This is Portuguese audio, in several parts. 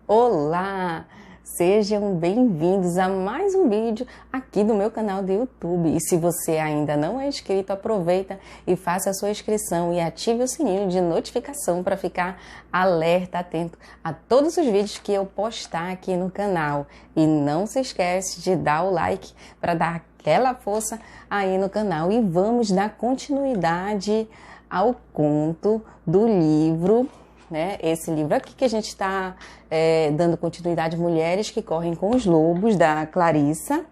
Olá! Sejam bem-vindos a mais um vídeo aqui do meu canal do YouTube. E se você ainda não é inscrito, aproveita e faça a sua inscrição e ative o sininho de notificação para ficar alerta, atento a todos os vídeos que eu postar aqui no canal. E não se esquece de dar o like para dar aquela força aí no canal. E vamos dar continuidade ao conto do livro, né? Esse livro aqui que a gente está dando continuidade, Mulheres que Correm com os Lobos, da Clarissa.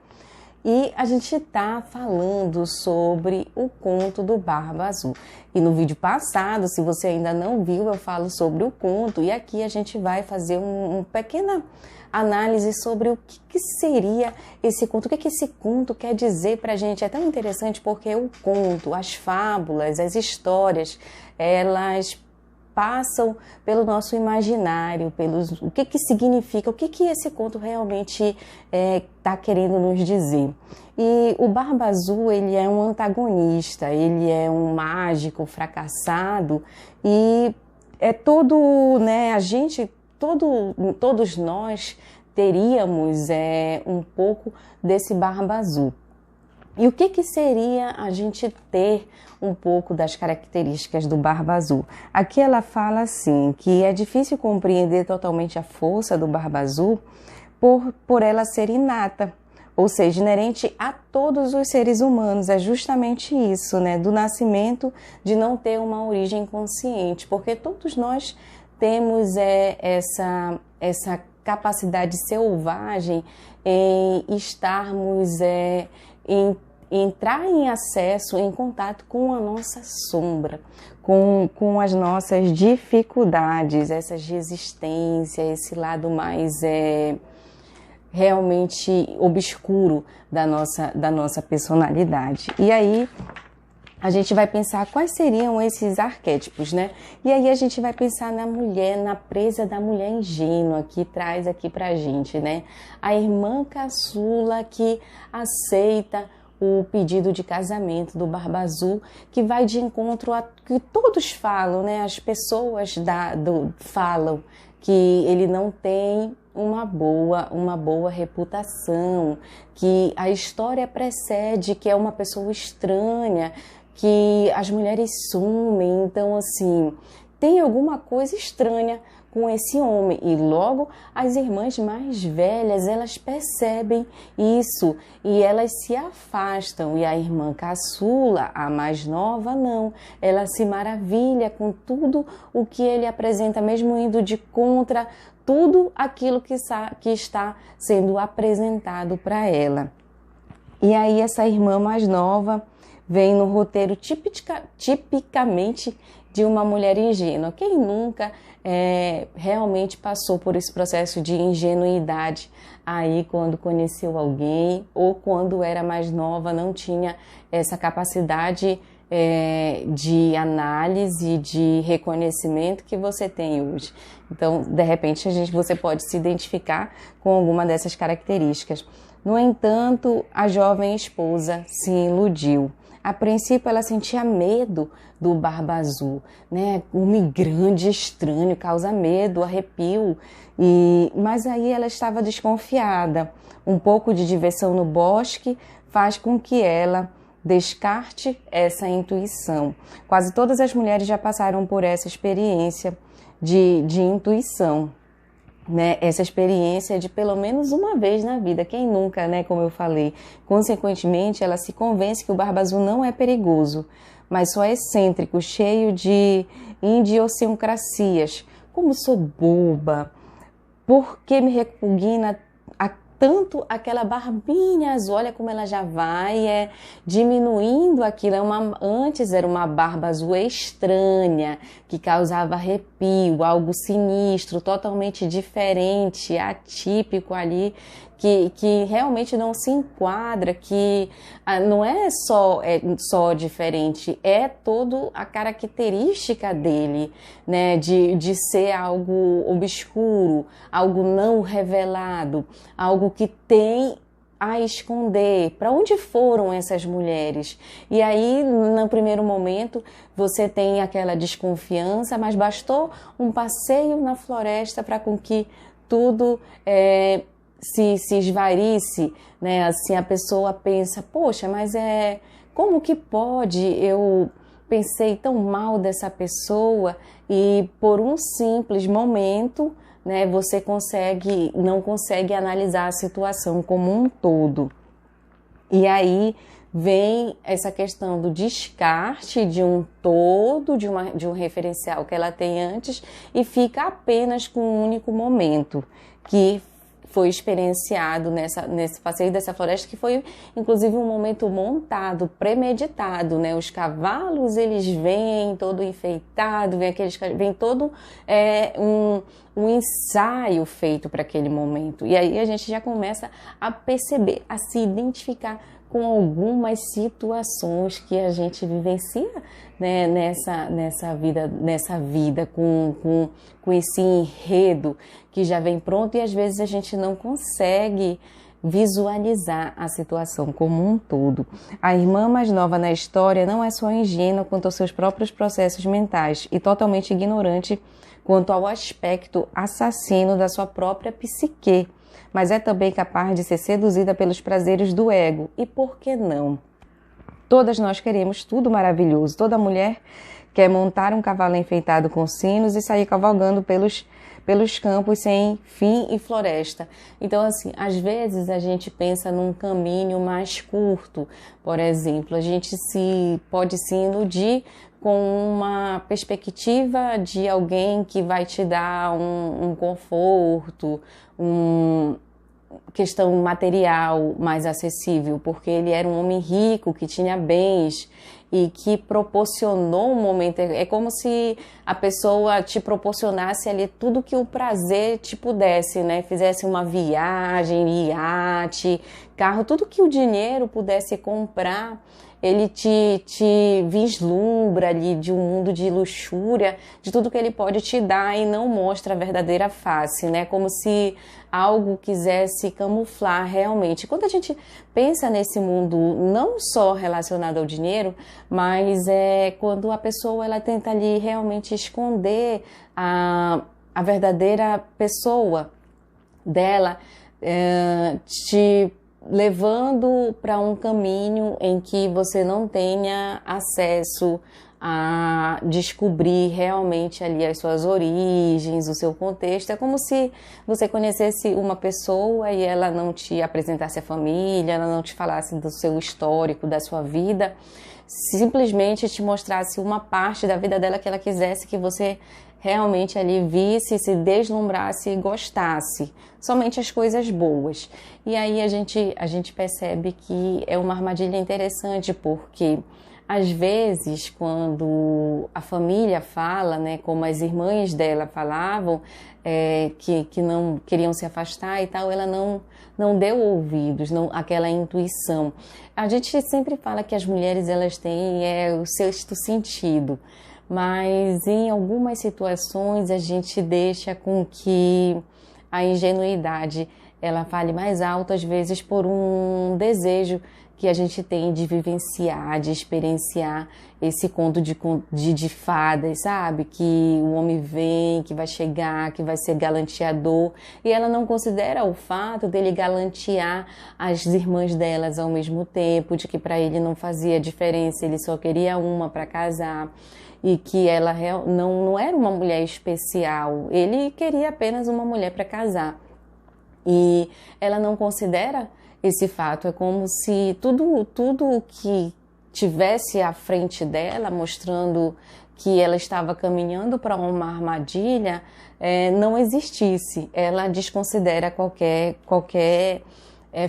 E a gente está falando sobre o conto do Barba Azul. E no vídeo passado, se você ainda não viu, eu falo sobre o conto. E aqui a gente vai fazer uma pequena análise sobre o que seria esse conto, o que esse conto quer dizer para a gente. É tão interessante porque o conto, as fábulas, as histórias, elas passam pelo nosso imaginário, o que significa, o que esse conto realmente está querendo nos dizer. E o Barba Azul, ele é um antagonista, ele é um mágico fracassado e é todo, né, todos nós teríamos um pouco desse Barba Azul. E o que seria a gente ter um pouco das características do Barba Azul? Aqui ela fala assim, que é difícil compreender totalmente a força do Barba Azul por ela ser inata, ou seja, inerente a todos os seres humanos. É justamente isso, né? Do nascimento, de não ter uma origem consciente, porque todos nós temos essa capacidade selvagem em estarmos entrar em acesso, em contato com a nossa sombra, com as nossas dificuldades, essas resistências, esse lado mais realmente obscuro da nossa personalidade. E aí a gente vai pensar quais seriam esses arquétipos, né? E aí a gente vai pensar na mulher, na presa da mulher ingênua, que traz aqui pra gente, né? A irmã caçula que aceita o pedido de casamento do Barba Azul, que vai de encontro a que todos falam, né? As pessoas falam que ele não tem uma boa reputação, que a história precede, que é uma pessoa estranha, que as mulheres sumem. Então, assim, tem alguma coisa estranha com esse homem. E logo as irmãs mais velhas, elas percebem isso e elas se afastam. E a irmã caçula, a mais nova, não. Ela se maravilha com tudo o que ele apresenta, mesmo indo de contra tudo aquilo que está sendo apresentado para ela. E aí essa irmã mais nova vem no roteiro tipicamente de uma mulher ingênua. Quem nunca realmente passou por esse processo de ingenuidade aí quando conheceu alguém ou quando era mais nova, não tinha essa capacidade de análise, de reconhecimento que você tem hoje. Então, de repente, você pode se identificar com alguma dessas características. No entanto, a jovem esposa se iludiu. A princípio, ela sentia medo do Barba Azul, né? Homem grande, estranho, causa medo, arrepio. Mas aí ela estava desconfiada. Um pouco de diversão no bosque faz com que ela descarte essa intuição. Quase todas as mulheres já passaram por essa experiência de intuição, né? Essa experiência de pelo menos uma vez na vida. Quem nunca, né? Como eu falei. Consequentemente, ela se convence que o Barba Azul não é perigoso, mas só é excêntrico, cheio de idiosincrasias. Como sou boba? Por que me repugna tanto aquela barbinha azul? Olha como ela já vai diminuindo aquilo. Antes era uma barba azul estranha, que causava arrepio, algo sinistro, totalmente diferente, atípico ali, que realmente não se enquadra, que não é só diferente, é toda a característica dele, né, de ser algo obscuro, algo não revelado, algo que tem a esconder. Para onde foram essas mulheres? E aí, no primeiro momento, você tem aquela desconfiança, mas bastou um passeio na floresta para com que tudo se esvarisse, né? Assim, a pessoa pensa, poxa, mas como que pode? Eu pensei tão mal dessa pessoa e por um simples momento, né, você não consegue analisar a situação como um todo. E aí vem essa questão do descarte de um todo, de um referencial que ela tem antes, e fica apenas com um único momento, que foi experienciado nesse passeio dessa floresta, que foi inclusive um momento montado, premeditado, né? Os cavalos, vêm todo enfeitado, vem todo um ensaio feito para aquele momento. E aí a gente já começa a perceber, a se identificar com algumas situações que a gente vivencia, né, nessa vida com esse enredo que já vem pronto, e às vezes a gente não consegue visualizar a situação como um todo. A irmã mais nova na história não é só ingênua quanto aos seus próprios processos mentais e totalmente ignorante quanto ao aspecto assassino da sua própria psique, mas é também capaz de ser seduzida pelos prazeres do ego. E por que não? Todas nós queremos tudo maravilhoso. Toda mulher quer montar um cavalo enfeitado com sinos e sair cavalgando pelos campos sem fim e floresta. Então, assim, às vezes a gente pensa num caminho mais curto. Por exemplo, a gente pode se iludir com uma perspectiva de alguém que vai te dar um conforto, questão material mais acessível, porque ele era um homem rico, que tinha bens e que proporcionou um momento. É como se a pessoa te proporcionasse ali tudo que o prazer te pudesse, né? Fizesse uma viagem, iate, carro, tudo que o dinheiro pudesse comprar. Ele te vislumbra ali de um mundo de luxúria, de tudo que ele pode te dar e não mostra a verdadeira face, né? Como se algo quisesse camuflar realmente. Quando a gente pensa nesse mundo não só relacionado ao dinheiro, mas quando a pessoa ela tenta ali realmente esconder a verdadeira pessoa dela, te levando para um caminho em que você não tenha acesso a descobrir realmente ali as suas origens, o seu contexto. É como se você conhecesse uma pessoa e ela não te apresentasse a família, ela não te falasse do seu histórico, da sua vida, simplesmente te mostrasse uma parte da vida dela que ela quisesse que você realmente ali visse, se deslumbrasse e gostasse, somente as coisas boas. E aí a gente percebe que é uma armadilha interessante, porque às vezes quando a família fala, né, como as irmãs dela falavam, que não queriam se afastar e tal, ela não deu ouvidos, aquela intuição. A gente sempre fala que as mulheres elas têm o sexto sentido, mas em algumas situações a gente deixa com que a ingenuidade ela fale mais alto, às vezes por um desejo que a gente tem de vivenciar, de experienciar esse conto de fadas, sabe? Que o homem vem, que vai chegar, que vai ser galanteador, e ela não considera o fato dele galantear as irmãs delas ao mesmo tempo, de que para ele não fazia diferença, ele só queria uma para casar, e que ela não era uma mulher especial, ele queria apenas uma mulher para casar. E ela não considera esse fato, é como se tudo que tivesse à frente dela, mostrando que ela estava caminhando para uma armadilha, não existisse. Ela desconsidera qualquer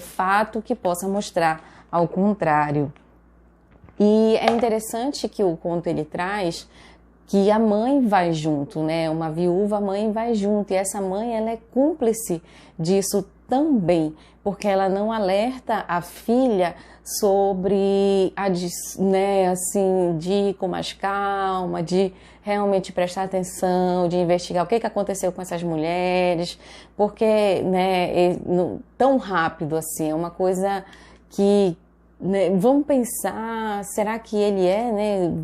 fato que possa mostrar ao contrário. E é interessante que o conto ele traz que a mãe vai junto, né? Uma viúva, a mãe vai junto, e essa mãe ela é cúmplice disso também, porque ela não alerta a filha sobre né, assim, de ir com mais calma, de realmente prestar atenção, de investigar o que aconteceu com essas mulheres, porque, né, tão rápido assim, é uma coisa que, né, vamos pensar, será que ele né?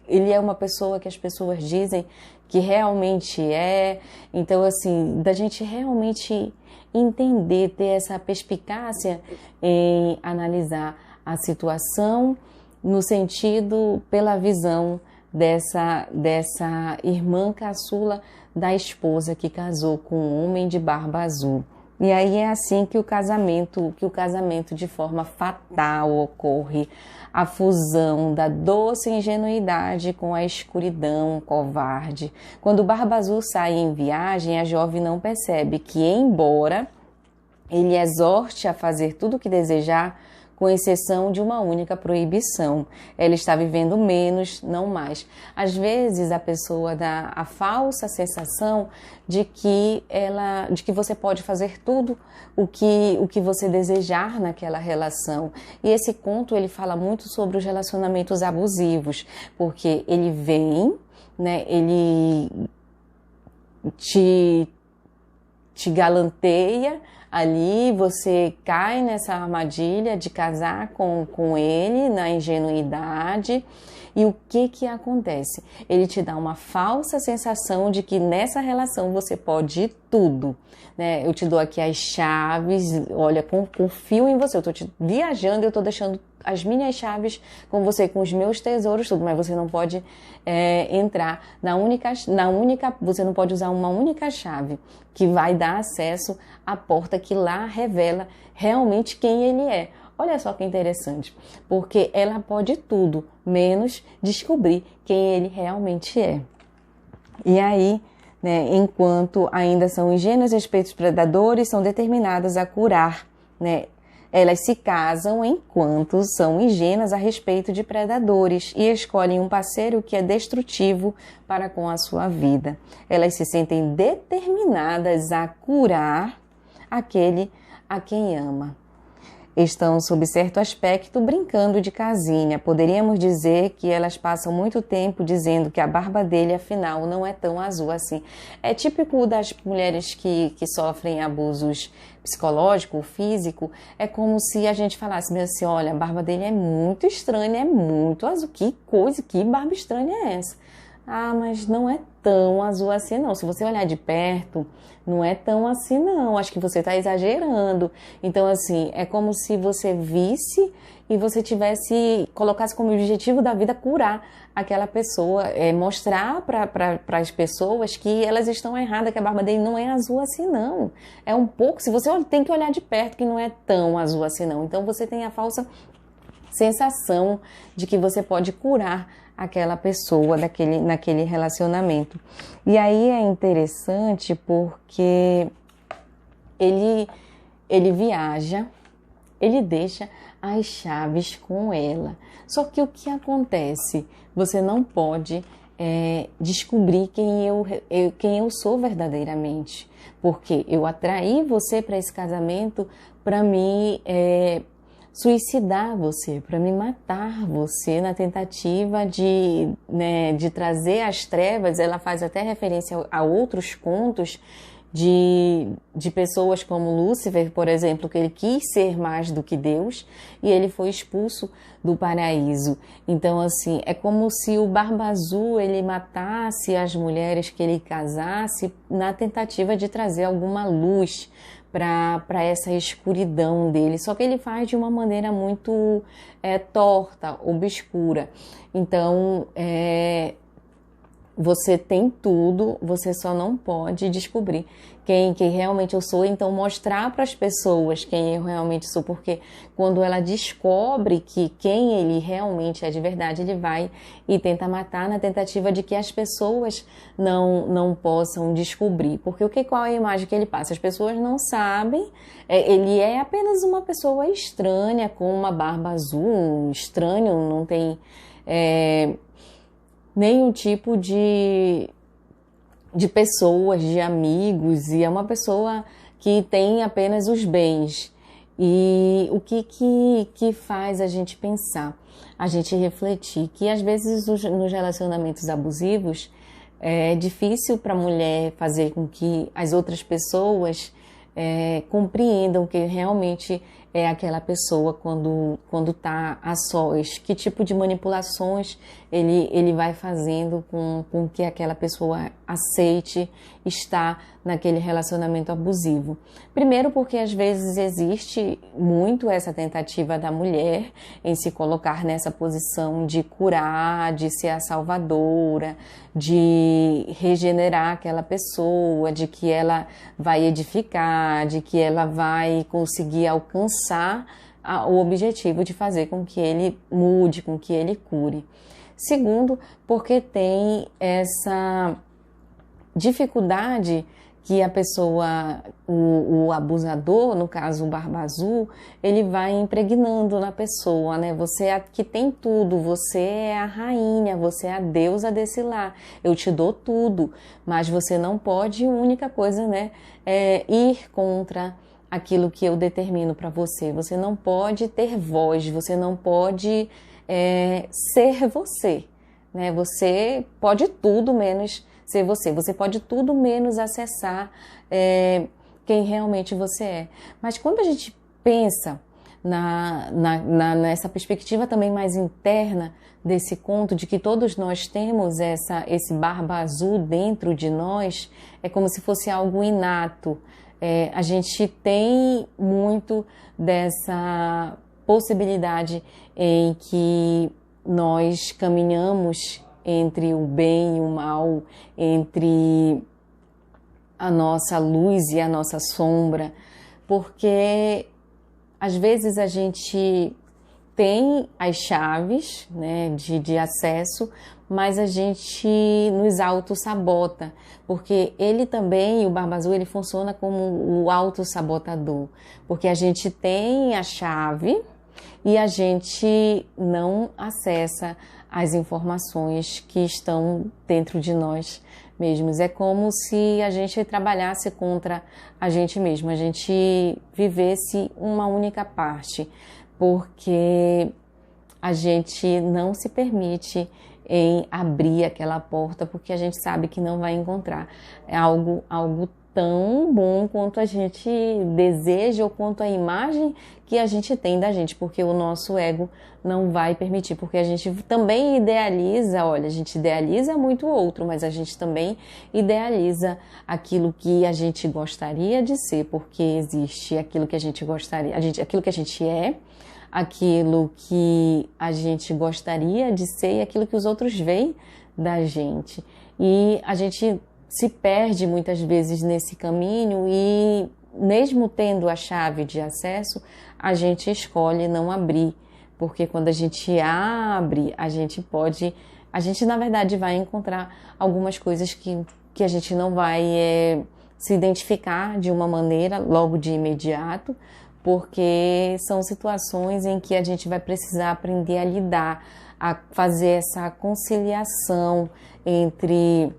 Ele é uma pessoa que as pessoas dizem que realmente é. Então, assim, da gente realmente entender, ter essa perspicácia em analisar a situação no sentido, pela visão dessa irmã caçula da esposa que casou com um homem de barba azul. E aí é assim que o casamento de forma fatal ocorre, a fusão da doce ingenuidade com a escuridão covarde. Quando o Barba Azul sai em viagem, a jovem não percebe que, embora ele exorte a fazer tudo o que desejar, com exceção de uma única proibição. Ela está vivendo menos, não mais. Às vezes a pessoa dá a falsa sensação de que você pode fazer tudo o que você desejar naquela relação. E esse conto ele fala muito sobre os relacionamentos abusivos, porque ele vem, né, ele te galanteia ali, você cai nessa armadilha de casar com ele na ingenuidade. E o que acontece? Ele te dá uma falsa sensação de que nessa relação você pode tudo, né? Eu te dou aqui as chaves, olha, confio em você, eu tô viajando, eu tô deixando as minhas chaves com você, com os meus tesouros, tudo, mas você não pode entrar você não pode usar uma única chave que vai dar acesso à porta que lá revela realmente quem ele é. Olha só que interessante, porque ela pode tudo, menos descobrir quem ele realmente é. E aí, né, enquanto ainda são ingênuos respeitos predadores, são determinadas a curar, né? Elas se casam enquanto são ingênuas a respeito de predadores e escolhem um parceiro que é destrutivo para com a sua vida. Elas se sentem determinadas a curar aquele a quem ama. Estão, sob certo aspecto, brincando de casinha. Poderíamos dizer que elas passam muito tempo dizendo que a barba dele, afinal, não é tão azul assim. É típico das mulheres que sofrem abusos psicológico, físico. É como se a gente falasse assim, olha, a barba dele é muito estranha, é muito azul. Que coisa, que barba estranha é essa? Ah, mas não é tão azul assim não. Se você olhar de perto, não é tão assim não. Acho que você está exagerando. Então, assim, é como se você visse e você colocasse como objetivo da vida curar aquela pessoa, mostrar para as pessoas que elas estão erradas, que a barba dele não é azul assim não. É um pouco, se você tem que olhar de perto que não é tão azul assim não. Então, você tem a falsa sensação de que você pode curar aquela pessoa naquele relacionamento. E aí é interessante porque ele viaja, ele deixa as chaves com ela. Só que o que acontece? Você não pode descobrir quem eu sou verdadeiramente, porque eu atraí você para esse casamento para me suicidar você, para me matar você, na tentativa de trazer as trevas. Ela faz até referência a outros contos de pessoas como Lúcifer, por exemplo, que ele quis ser mais do que Deus e ele foi expulso do paraíso. Então, assim, é como se o Barba Azul ele matasse as mulheres que ele casasse na tentativa de trazer alguma luz para essa escuridão dele, só que ele faz de uma maneira muito torta, obscura. Então, você tem tudo, você só não pode descobrir quem realmente eu sou, então mostrar para as pessoas quem eu realmente sou, porque quando ela descobre que quem ele realmente é de verdade, ele vai e tenta matar na tentativa de que as pessoas não possam descobrir, porque qual é a imagem que ele passa? As pessoas não sabem, ele é apenas uma pessoa estranha, com uma barba azul, estranho, não tem nenhum tipo de pessoas, de amigos, e é uma pessoa que tem apenas os bens. E o que faz a gente pensar, a gente refletir, que às vezes nos relacionamentos abusivos é difícil para a mulher fazer com que as outras pessoas compreendam que realmente é aquela pessoa quando está a sós, que tipo de manipulações ele vai fazendo com que aquela pessoa aceite estar naquele relacionamento abusivo. Primeiro porque às vezes existe muito essa tentativa da mulher em se colocar nessa posição de curar, de ser a salvadora, de regenerar aquela pessoa, de que ela vai edificar, de que ela vai conseguir alcançar o objetivo de fazer com que ele mude, com que ele cure. Segundo, porque tem essa dificuldade que a pessoa, o abusador, no caso o Barba Azul, ele vai impregnando na pessoa, né? Você é a que tem tudo, você é a rainha, você é a deusa desse lar, eu te dou tudo, mas você não pode, única coisa, né, ir contra aquilo que eu determino para você. Você não pode ter voz, você não pode ser você, né? Você pode tudo menos ser você. Você pode tudo menos acessar quem realmente você é. Mas quando a gente pensa nessa perspectiva também mais interna desse conto, de que todos nós temos esse Barba Azul dentro de nós, é como se fosse algo inato. A gente tem muito dessa possibilidade em que nós caminhamos entre o bem e o mal, entre a nossa luz e a nossa sombra, porque às vezes a gente tem as chaves, né, de acesso, mas a gente nos auto-sabota, porque ele também, o Barba Azul, ele funciona como o auto-sabotador, porque a gente tem a chave e a gente não acessa as informações que estão dentro de nós mesmos. É como se a gente trabalhasse contra a gente mesmo, a gente vivesse uma única parte, porque a gente não se permite em abrir aquela porta, porque a gente sabe que não vai encontrar. É algo tão bom quanto a gente deseja ou quanto a imagem que a gente tem da gente, porque o nosso ego não vai permitir, porque a gente também idealiza, olha, a gente idealiza muito o outro, mas a gente também idealiza aquilo que a gente gostaria de ser, porque existe aquilo que a gente gostaria, aquilo que a gente é, aquilo que a gente gostaria de ser e aquilo que os outros veem da gente. E a gente se perde muitas vezes nesse caminho e, mesmo tendo a chave de acesso, a gente escolhe não abrir, porque quando a gente abre, a gente na verdade vai encontrar algumas coisas que a gente não vai se identificar de uma maneira logo de imediato, porque são situações em que a gente vai precisar aprender a lidar, a fazer essa conciliação entre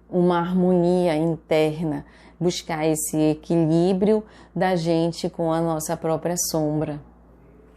uma harmonia interna, buscar esse equilíbrio da gente com a nossa própria sombra.